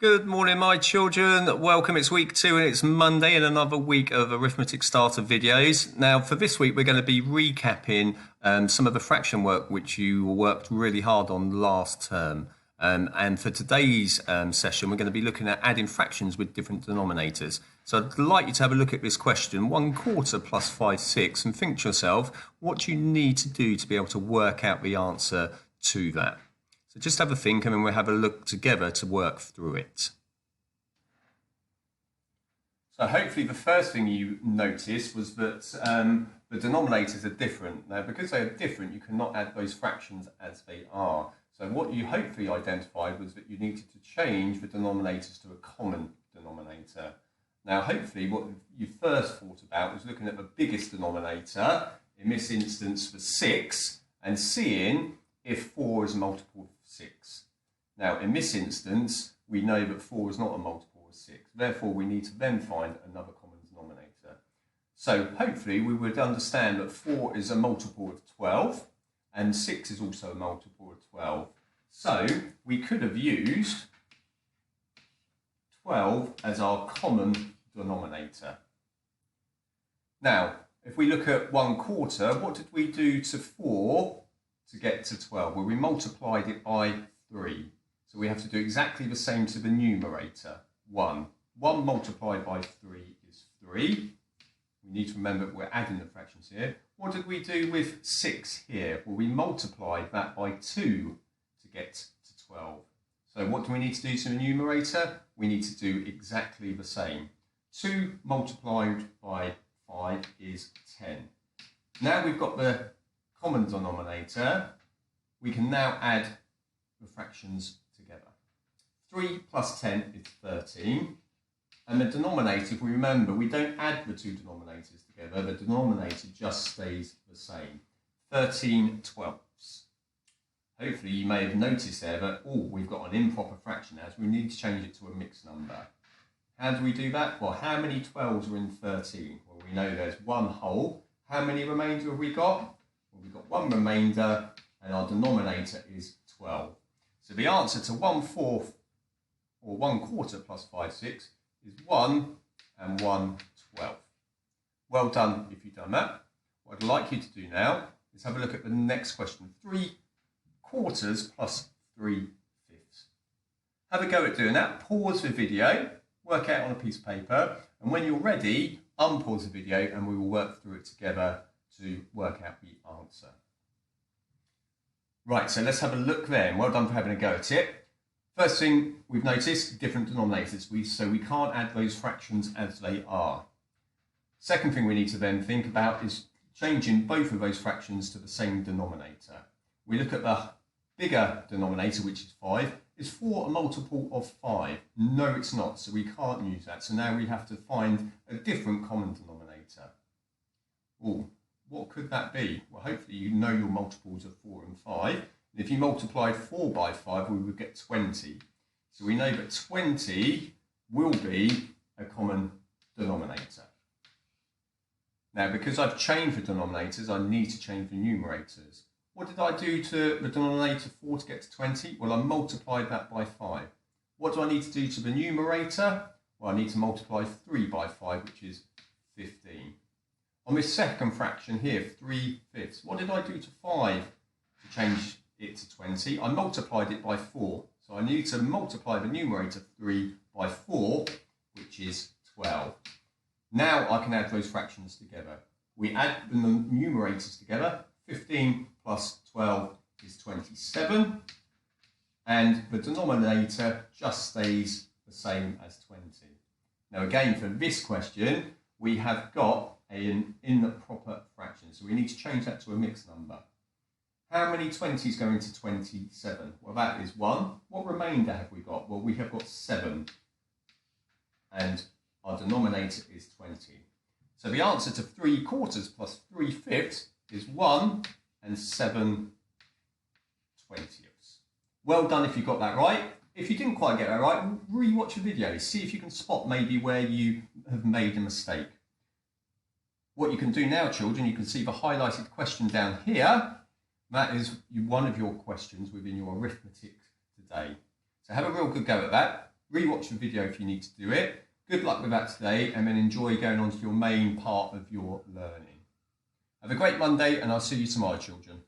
Good morning, my children. Welcome. It's week 2 and it's Monday and another week of arithmetic starter videos. Now, for this week, we're going to be recapping some of the fraction work which you worked really hard on last term. And for today's session, we're going to be looking at adding fractions with different denominators. So I'd like you to have a look at this question, 1/4 plus 5/6, and think to yourself, what do you need to do to be able to work out the answer to that? So just have a think and then we'll have a look together to work through it. So hopefully the first thing you noticed was that the denominators are different. Now, because they are different, you cannot add those fractions as they are. So what you hopefully identified was that you needed to change the denominators to a common denominator. Now, hopefully what you first thought about was looking at the biggest denominator, in this instance for 6, and seeing if 4 is a multiple of 6. Now, in this instance, we know that 4 is not a multiple of 6. Therefore, we need to then find another common denominator. So hopefully we would understand that 4 is a multiple of 12 and 6 is also a multiple of 12. So we could have used 12 as our common denominator. Now, if we look at 1/4, what did we do to 4 to get to 12? Well, we multiplied it by 3. So we have to do exactly the same to the numerator, 1. 1 multiplied by 3 is 3. We need to remember that we're adding the fractions here. What did we do with 6 here? Well, we multiplied that by 2 to get to 12. So what do we need to do to the numerator? We need to do exactly the same. 2 multiplied by 5 is 10. Now we've got the common denominator, we can now add the fractions together. 3 plus 10 is 13. And the denominator, if we remember, we don't add the two denominators together. The denominator just stays the same. 13/12. Hopefully you may have noticed there that, we've got an improper fraction now, so we need to change it to a mixed number. How do we do that? Well, how many 12s are in 13? Well, we know there's one whole. How many remainder have we got? Well, we've got one remainder and our denominator is 12. So the answer to 1/4 or 1/4 plus 5/6 is 1 and 1/12. Well done if you've done that. What I'd like you to do now is have a look at the next question, 3/4 plus 3/5. Have a go at doing that. Pause the video, work out on a piece of paper, and when you're ready, unpause the video and we will work through it together to work out the answer. Right, so let's have a look then. Well done for having a go at it. First thing we've noticed, different denominators, so we can't add those fractions as they are. Second thing we need to then think about is changing both of those fractions to the same denominator. We look at the bigger denominator, which is 5. Is 4 a multiple of 5? No, it's not, so we can't use that. So now we have to find a different common denominator. What could that be? Well, hopefully you know your multiples of 4 and 5. And if you multiplied 4 by 5, we would get 20. So we know that 20 will be a common denominator. Now, because I've changed the denominators, I need to change the numerators. What did I do to the denominator 4 to get to 20? Well, I multiplied that by 5. What do I need to do to the numerator? Well, I need to multiply 3 by 5, which is 15. On this second fraction here, 3/5, what did I do to 5 to change it to 20? I multiplied it by 4. So I need to multiply the numerator 3 by 4, which is 12. Now I can add those fractions together. We add the numerators together. 15 plus 12 is 27. And the denominator just stays the same as 20. Now again, for this question, we have got an improper fraction. So we need to change that to a mixed number. How many 20s go into 27? Well, that is 1. What remainder have we got? Well, we have got 7. And our denominator is 20. So the answer to 3/4 plus 3/5 is 1 and 7/20. Well done if you got that right. If you didn't quite get that right, re-watch the video. See if you can spot maybe where you have made a mistake. What you can do now, children, you can see the highlighted question down here. That is one of your questions within your arithmetic today. So have a real good go at that. Rewatch the video if you need to do it. Good luck with that today, and then enjoy going on to your main part of your learning. Have a great Monday, and I'll see you tomorrow, children.